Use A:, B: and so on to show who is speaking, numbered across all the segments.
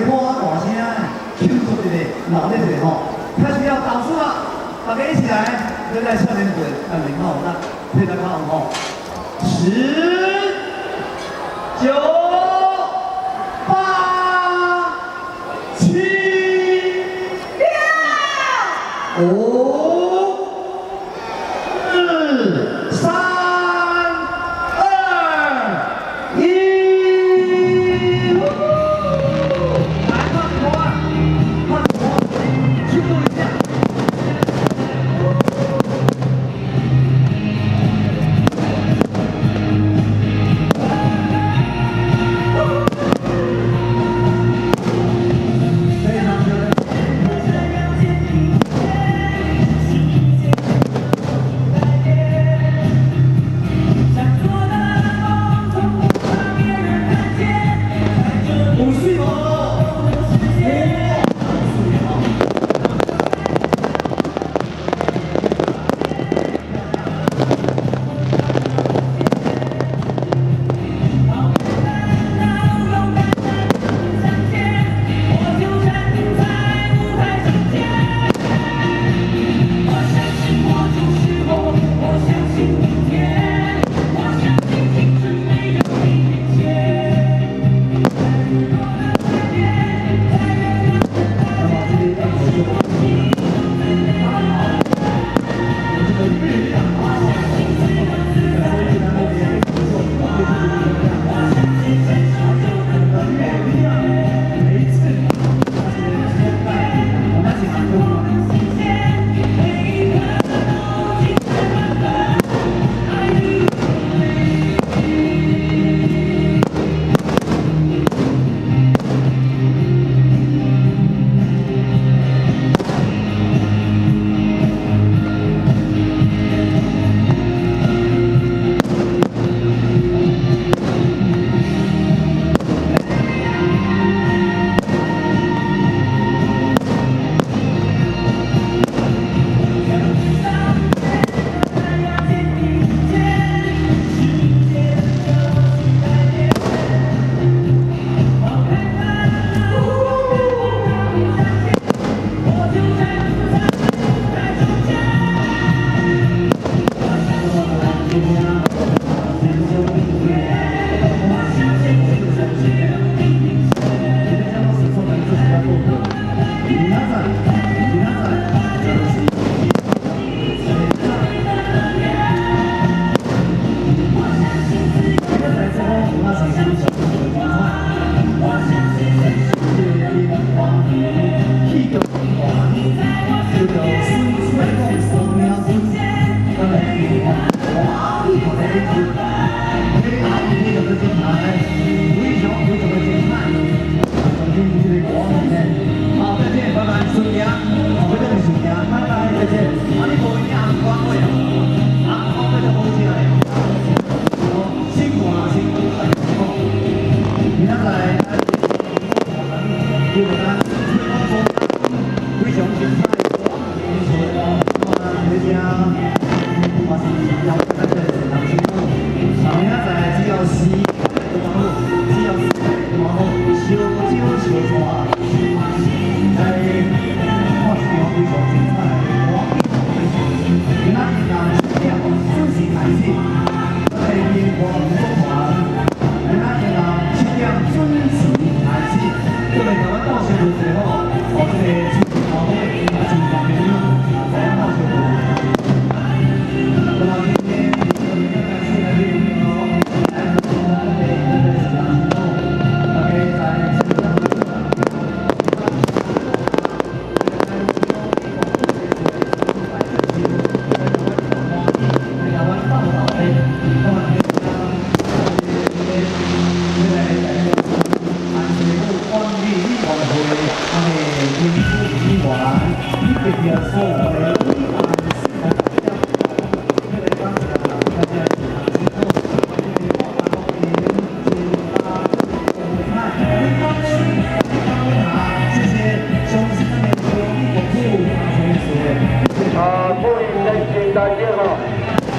A: 拖大声庆祝一个闹热一个吼，开始要倒数了，大家一起来，跟在少年队按铃号，那配合号吼，10、9、8、7、6、5、4、3、2、1。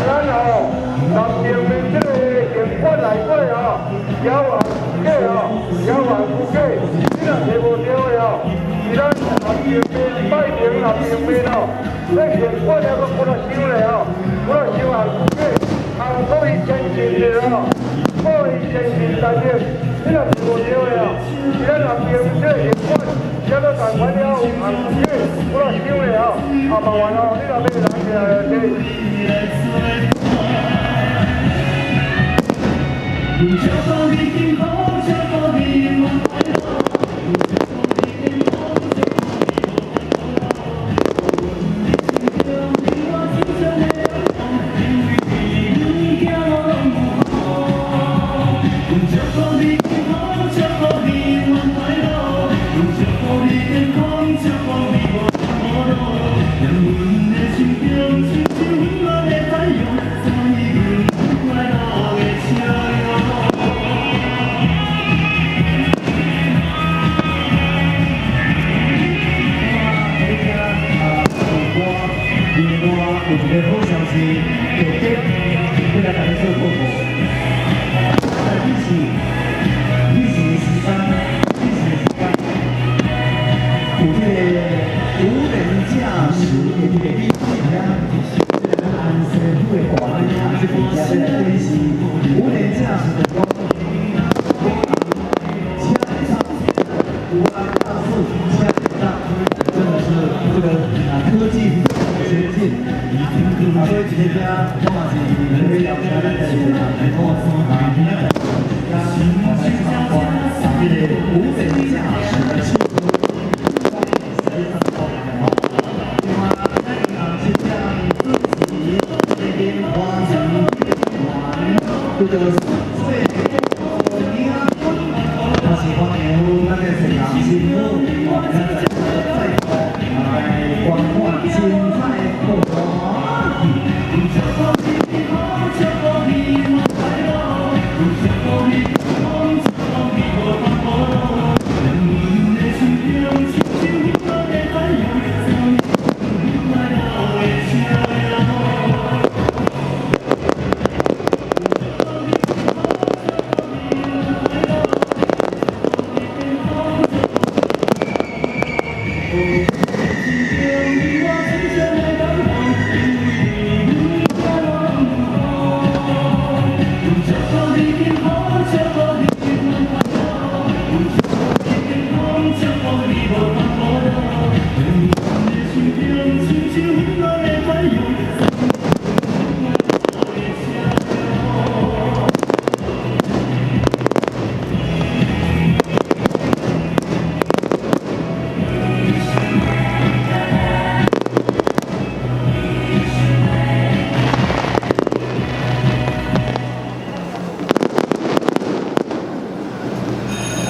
B: 咱哦，南平面这个景观内底哦，遥望古迹哦，遥望古迹，你若找无着的哦，是咱南平面拜平南平面哦，这景观了搁不少想咧哦，不少想望古迹，韩国以前进的哦，我以前进内面，你若找无着的哦，是咱南平这个景观，了搁台湾了有韩古迹，不少想咧哦，啊麻烦哦，你若要来起来就。
C: 祝福你幸福，祝福你永远快乐。祝福你幸福，祝福你永远快乐。你我今生的相逢，你行路拢好。祝福你幸福，祝福你永远快乐。祝福你健康，祝福你无烦恼。让阮的心中亲像温暖的太阳，送你永远快乐的笑容。有一个好消息，就给要来甲你做报告。你是的时间，有这个无人驾驶的这个飞机啊，这个安师傅的大名啊，这飞机要来展示无人驾驶的光。无人驾驶，真的是这个科技先进。所以今天我嘛是特别邀请咱在现场来看这个无人驾驶的汽车，这个最我喜欢由那个现场新妇，那个在来观看精彩活动。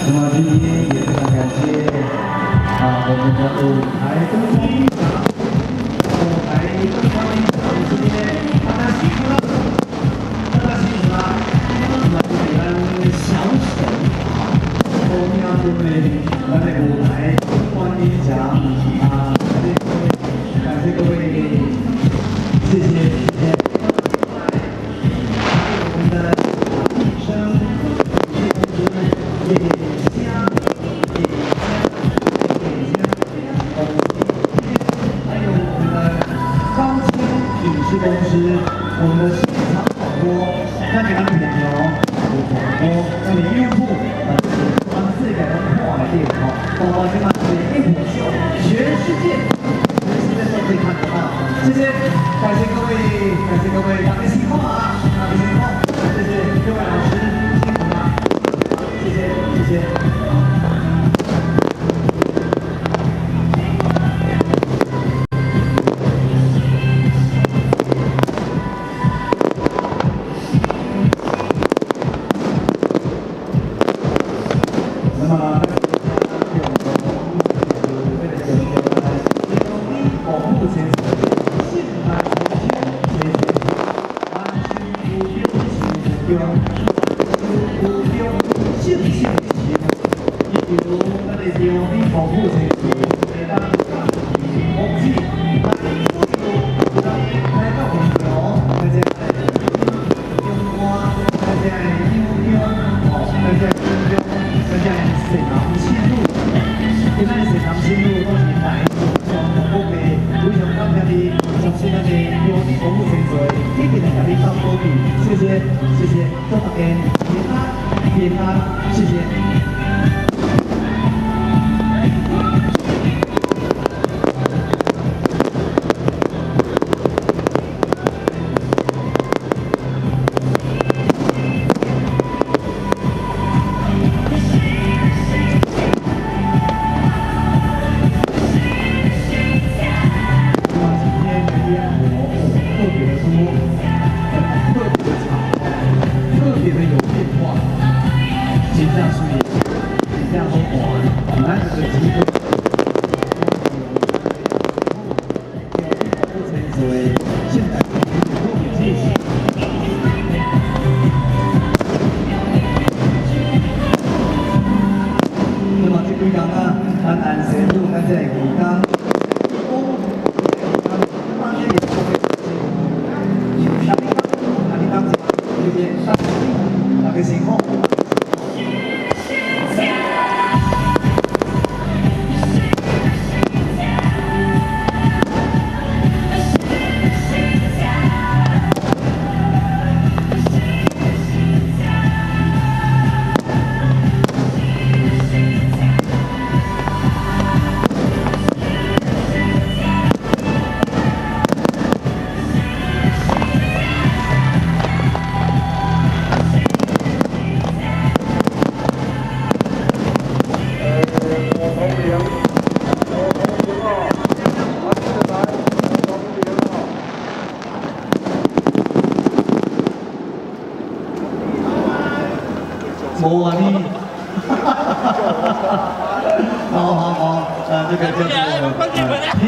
C: 那么今天也非常感谢我们的舞台灯光艺长，舞台灯光艺长今天大家辛苦了，大家辛苦了。那么给咱小沈同样因为咱的舞台灯光艺长感谢各位，谢谢。我们的医生。还有我们的高清影视公司，我们的现场广播，那给他们点油，有广播，那你优酷，他们自己改成跨海电脑，包括这个电影秀，全世界都可以看得到。谢谢，感谢各位，感谢各位，大家辛苦啊，大家辛苦，谢谢各位老师，辛苦了，谢谢，谢谢。务真多，一定来给你帮多比，谢谢谢谢，祝大家平安平安，谢谢。
A: 冇啊你，好好好，这个就是。